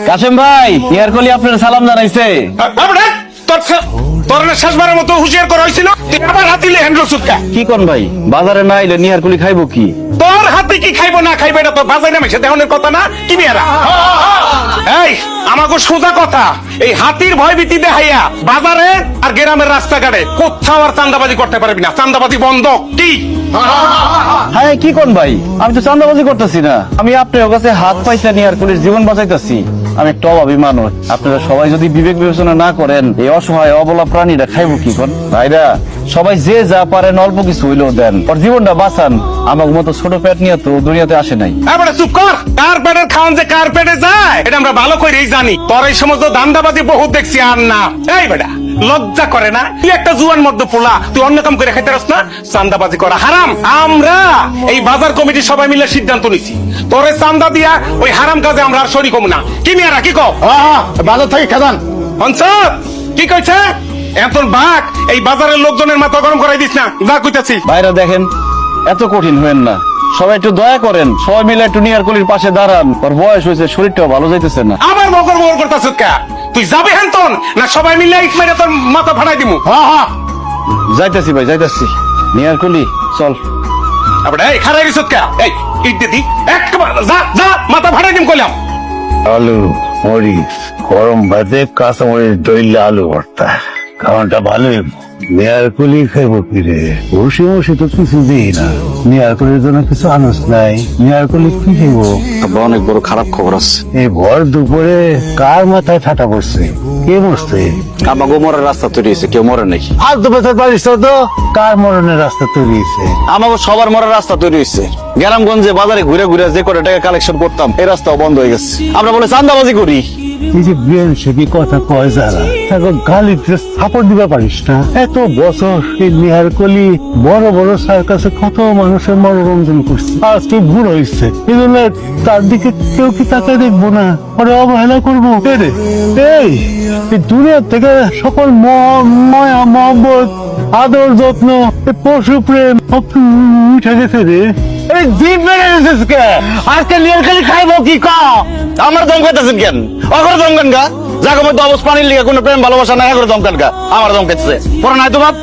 কাশেম ভাই, ইয়ারকলি আপনার সালাম জানাইছে। শেষবারের মতো হুঁশিয়ার করা হয়েছিল, আবার হাতিলে হ্যান্ডল সুটকা। কি কোন ভাই, বাজারে না আইলে নিয়ারকলি খাইবো কি? তোর হাতে কি খাইবো না খাইবো এটা তো বাজারে নামে দেহনের কথা না, কি বিয়ারা? এই আমাকে সোজা কথা, এই হাতির ভয়ভীতি দেখাইয়া বাজারে আর গ্রামের রাস্তাঘাটে কোথাও আর চান্দাবাজি করতে পারবি না। চান্দাবাজি বন্ধ। কি হ্যাঁ কি কোন ভাই, আমি তো চান্দাবাজি করতেছি না। আমি আপনার কাছে হাত পাইছা নিয়ারকলির জীবন বাঁচাইতেছি। আমি একটা অভাবী মানুষ। আপনারা সবাই যদি বিবেক বিবেচনা না করেন, এই অসহায় অবলা প্রাণীরা খাইবো কি কোন? ভাইরা সবাই যে যা পারেন অল্প কিছু হইলেও দেন, ওর জীবনটা বাঁচান। আমার মতো ছোট পেট নিয়ে তো দুনিয়াতে আসে নাই। এবারে চুপ কর। কার পেটের খাওয়ান যে কার পেটে যায় এটা আমরা ভালো করেই জানি। তোর এই সমস্ত ধান্দাবাজি বহুত দেখছি। আর না, এই বেটা লজ্জা করে না? তুই একটা জুয়ান মধ্য পোলা, তুই অন্য কাম করে খাইতে পারস না? চান্দাবাজি করা হারাম। আমরা এই বাজার কমিটি সবাই মিলে সিদ্ধান্ত নিছি, তোরে চান্দা দিয়া ওই হারাম কাজে আমরা আর শরীক হবো না। কি মিয়ারা কি কও? বাজার থেকে খেদান। হনসব কি কইছে? এখন বাঘ এই বাজারের লোকজনের মাথা গরম করাই দিস না, যা কইতাছি। ভাইরা দেখেন, এত কঠিন হবেন না। সবাই একটু দয়া করেন, সবাই মিলে একটু নিয়ারকলির পাশে দাঁড়ান। ওর বয়স হয়েছে, শরীরটাও ভালো যাইতেছে না। আবার বকর বকর করতাছ কা? তুই যাবে হেনতন না সবাই মিলে ইট মেরে তোর মাথা ফাটাই দিমু? যাইতেছি ভাই, যাইতেছি। নিয়ারকলি চল। আবার এই খারাই দিছ কা? এই ইট দিদি একবার যা যা মাথা ফাটাই দিম কইলাম। আলু মরিচ গরম ভাতে কাঁচা মরিচ দইলে আলু ভর্তা, খাওয়াটা ভালোই। নিয়ারকলি খাইবো কি রে? বসে বসে তো কিছু দিই না। নিয়ারকলির জন্য কিছু আনস নাই। নিয়ারকলি কি খাইবো? আব্বা, অনেক বড় খারাপ খবর আছে। এই ভর দুপুরে কার মাথায় ঠাটা পড়ছে? কে মরছে? আব্বা, গোমরের রাস্তা তৈরি হয়েছে, কেউ মরে নাকি? আর তো বেচার পারিস তো, কার মরণের রাস্তা তৈরি হয়েছে? আমাকে সবার মরার রাস্তা তৈরি হয়েছে। গ্রামগঞ্জে বাজারে ঘুরে ঘুরে যে কটা টাকা কালেকশন করতাম, এই রাস্তাও বন্ধ হয়ে গেছে। আমরা বলে চান্দাবাজি করি। এই যে ব্রেন সেবি কথা কয় যারা, তাকে গালিতে সাপোর্ট দিতে পারিস না? এত বছর এই নিহারকলি বড় বড় সার্কাসে কত মানুষের মনোরঞ্জন করছে, আজকে ভুল হয়েছে। এই জন্য তার দিকে কেউ কি তাকে দেখবো না, পরে অবহেলা করবো? এই দুনিয়ার থেকে সকল মায়া মহব্বত আদর যত্ন পশু প্রেম উঠে গেছে রে। জিভ মেরে গেছিস কে? আজকে নিহারকলি খাইবো কি ক? আমার দম খাইতেছেন কেন? অগর দমকান গা। জাগো মধ্যে অবস্থা পানির লিগে কোনো প্রেম ভালোবাসা নাই, এগর দমকান গা। আমার দম খাইতেছে পরে নাই তো বাপ।